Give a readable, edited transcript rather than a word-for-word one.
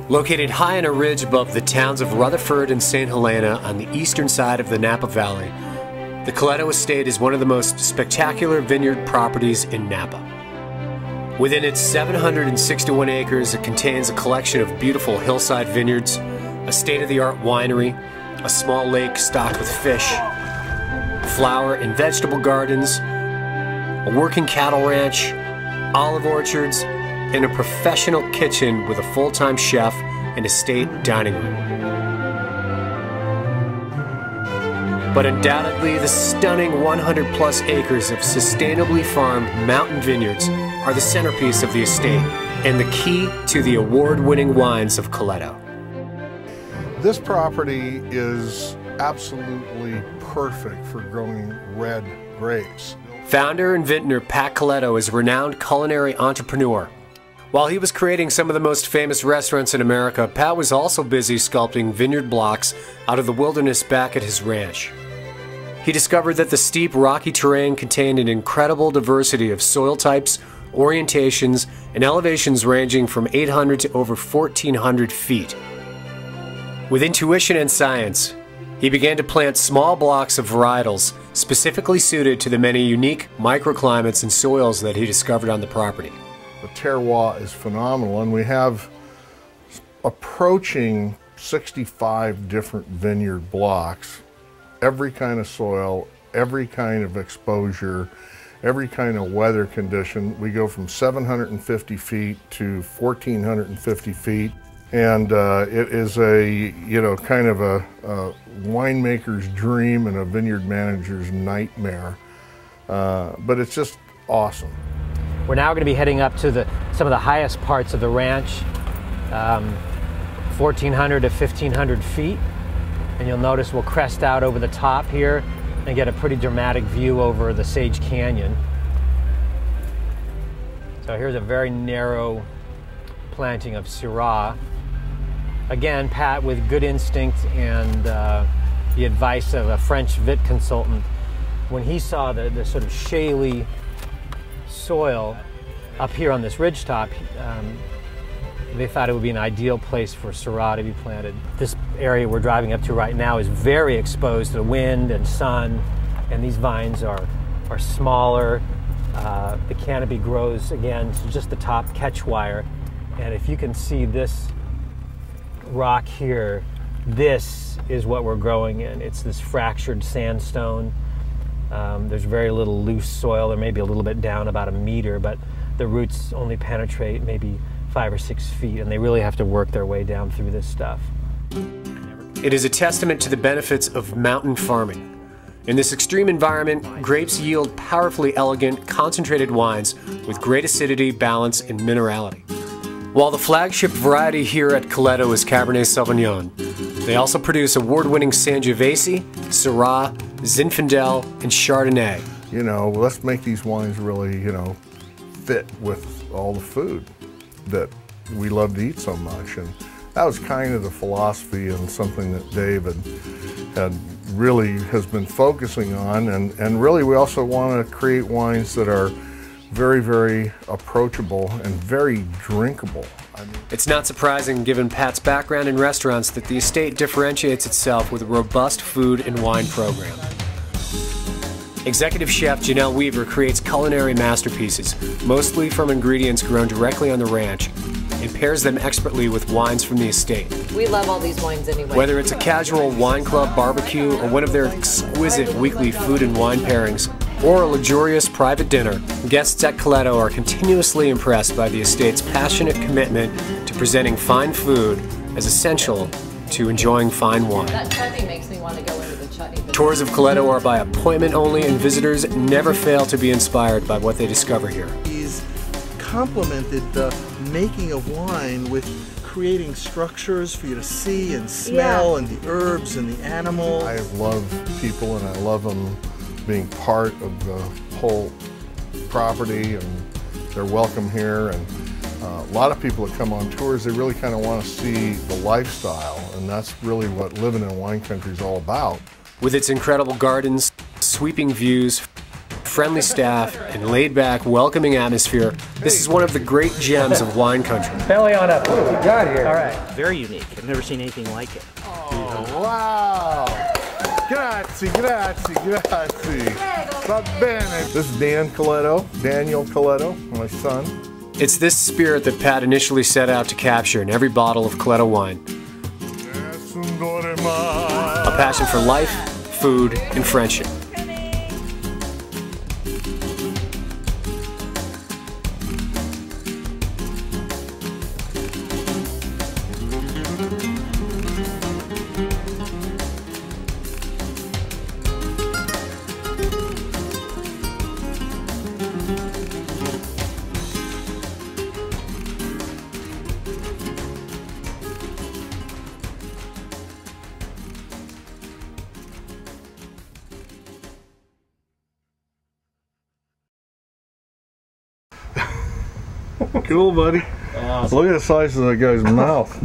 Located high on a ridge above the towns of Rutherford and St. Helena on the eastern side of the Napa Valley, the Kuleto Estate is one of the most spectacular vineyard properties in Napa. Within its 761 acres, it contains a collection of beautiful hillside vineyards, a state-of-the-art winery, a small lake stocked with fish, flower and vegetable gardens, a working cattle ranch, olive orchards, and a professional kitchen with a full-time chef and estate dining room. But undoubtedly, the stunning 100-plus acres of sustainably farmed mountain vineyards are the centerpiece of the estate and the key to the award-winning wines of Kuleto. This property is absolutely perfect for growing red grapes. Founder and vintner Pat Kuleto is a renowned culinary entrepreneur. While he was creating some of the most famous restaurants in America, Pat was also busy sculpting vineyard blocks out of the wilderness back at his ranch. He discovered that the steep, rocky terrain contained an incredible diversity of soil types, orientations, and elevations ranging from 800 to over 1,400 feet. With intuition and science, he began to plant small blocks of varietals specifically suited to the many unique microclimates and soils that he discovered on the property. The terroir is phenomenal, and we have approaching 65 different vineyard blocks, every kind of soil, every kind of exposure, every kind of weather condition. We go from 750 feet to 1,450 feet, and it is a, kind of a winemaker's dream and a vineyard manager's nightmare, but it's just awesome. We're now going to be heading up to some of the highest parts of the ranch, 1,400 to 1,500 feet. And you'll notice we'll crest out over the top here and get a pretty dramatic view over the Sage Canyon. So here's a very narrow planting of Syrah. Again, Pat, with good instinct and the advice of a French vit consultant, when he saw the sort of shaly soil up here on this ridgetop, they thought it would be an ideal place for Syrah to be planted. This area we're driving up to right now is very exposed to the wind and sun, and these vines are smaller. The canopy grows, again, to just the top catch wire. And if you can see this rock here, this is what we're growing in. It's this fractured sandstone. There's very little loose soil. There may be a little bit down, about 1 meter, but the roots only penetrate maybe 5 or 6 feet, and they really have to work their way down through this stuff. It is a testament to the benefits of mountain farming. In this extreme environment, grapes yield powerfully elegant, concentrated wines with great acidity, balance, and minerality. While the flagship variety here at Kuleto is Cabernet Sauvignon, they also produce award-winning Sangiovese, Syrah, Zinfandel, and Chardonnay. Let's make these wines really, fit with all the food that we love to eat so much. And that was kind of the philosophy and something that Dave has been focusing on. And really we also want to create wines that are very, very approachable and very drinkable. It's not surprising, given Pat's background in restaurants, that the estate differentiates itself with a robust food and wine program. Executive Chef Janelle Weaver creates culinary masterpieces, mostly from ingredients grown directly on the ranch, and pairs them expertly with wines from the estate. We love all these wines anyway. Whether it's a casual wine club barbecue or one of their exquisite weekly food and wine pairings, or a luxurious private dinner, guests at Kuleto are continuously impressed by the estate's passionate commitment to presenting fine food as essential to enjoying fine wine. That chutney makes me want to go into the chutney. Tours of Kuleto are by appointment only, and visitors never fail to be inspired by what they discover here. He's complemented the making of wine with creating structures for you to see and smell, and the herbs and the animals. I love people, and I love them being part of the whole property, and they're welcome here. And a lot of people that come on tours, they really kind of want to see the lifestyle, and that's really what living in wine country is all about. With its incredible gardens, sweeping views, friendly staff, and laid-back, welcoming atmosphere, this is one of the great gems of wine country. Belly on up. What you got here? All right. Very unique. I've never seen anything like it. Oh, wow. Grazie, grazie, grazie. Va bene. This is Daniel Kuleto, my son. It's this spirit that Pat initially set out to capture in every bottle of Kuleto wine. A passion for life, food, and friendship. Cool, buddy. Awesome. Look at the size of that guy's mouth.